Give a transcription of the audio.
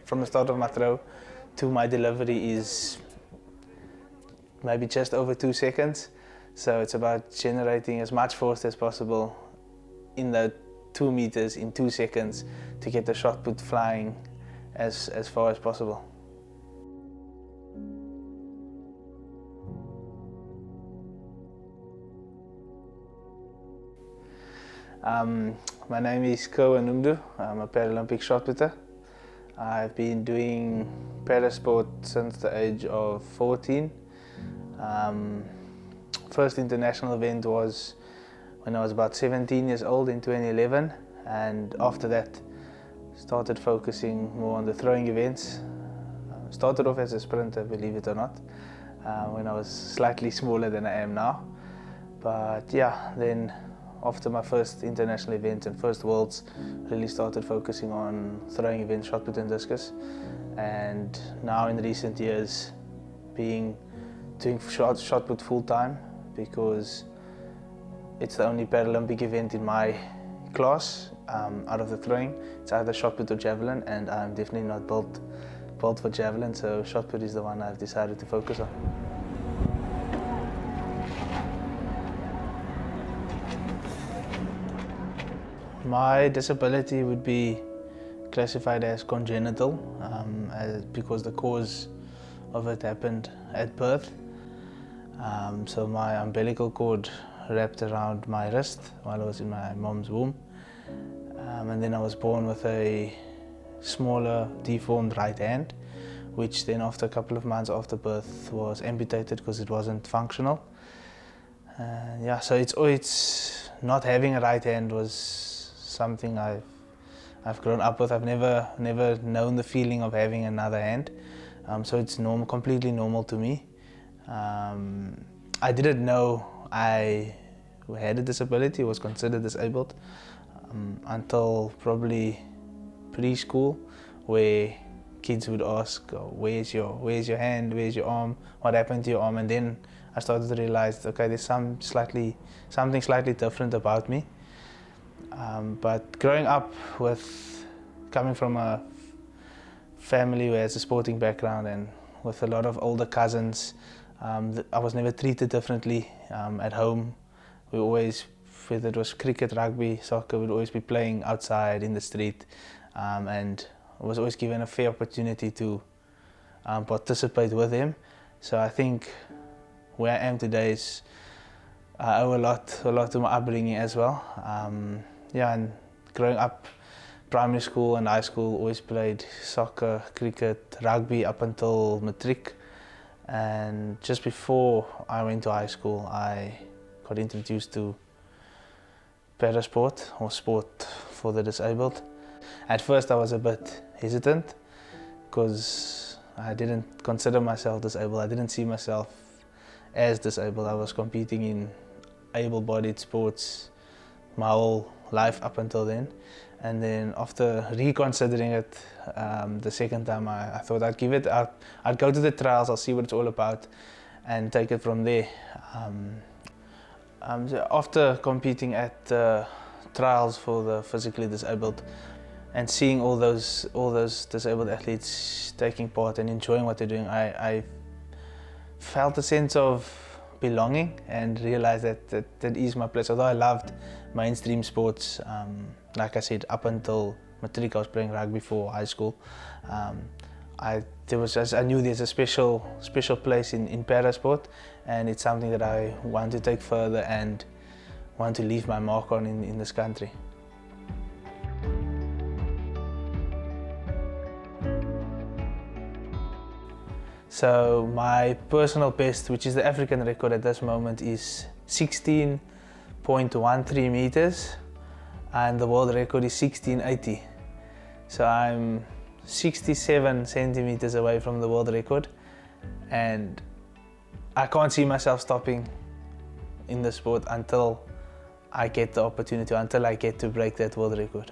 from the start of my throw to my delivery is maybe just over 2 seconds. So it's about generating as much force as possible in the 2 meters in 2 seconds to get the shot put flying as far as possible. My name is Kerwin Noemdo. I'm a Paralympic shot putter. I've been doing parasport since the age of 14. First international event was when I was about 17 years old in 2011, and after that started focusing more on the throwing events. Started off as a sprinter, believe it or not, when I was slightly smaller than I am now. But yeah, then after my first international event and first worlds, really started focusing on throwing events, shot put and discus. And now in recent years, doing shot put full time, because it's the only Paralympic event in my class out of the throwing. It's either shot put or javelin, and I'm definitely not built for javelin, so shot put is the one I've decided to focus on. My disability would be classified as congenital, because the cause of it happened at birth. So my umbilical cord wrapped around my wrist while I was in my mom's womb. And then I was born with a smaller, deformed right hand, which then after a couple of months after birth was amputated because it wasn't functional. Yeah, so it's not having a right hand was something I've grown up with. I've never known the feeling of having another hand, so it's completely normal to me. I didn't know I had a disability, was considered disabled, until probably preschool, where kids would ask, oh, where's your hand, where's your arm, what happened to your arm? And then I started to realize, okay, there's something slightly different about me. But growing up coming from a family who has a sporting background and with a lot of older cousins, I was never treated differently. At home, we always, whether it was cricket, rugby, soccer, we'd always be playing outside in the street, and I was always given a fair opportunity to participate with them. So I think where I am today is I owe a lot to my upbringing as well. Yeah, and growing up, primary school and high school, always played soccer, cricket, rugby up until matric. And just before I went to high school, I got introduced to parasport, or sport for the disabled. At first I was a bit hesitant because I didn't consider myself disabled. I didn't see myself as disabled. I was competing in able-bodied sports my whole life up until then. And then after reconsidering it the second time, I thought I'd give it out. I'd go to the trials, I'll see what it's all about and take it from there. So after competing at trials for the physically disabled and seeing all those disabled athletes taking part and enjoying what they're doing, I felt a sense of belonging and realized that is my place. Although I loved mainstream sports, like I said, up until matric I was playing rugby for high school. I knew there's a special place in parasport, and it's something that I want to take further and want to leave my mark on in this country. So my personal best, which is the African record at this moment, is 16.13 meters, and the world record is 1680. So I'm 67 centimeters away from the world record, and I can't see myself stopping in the sport until I get the opportunity, until I get to break that world record.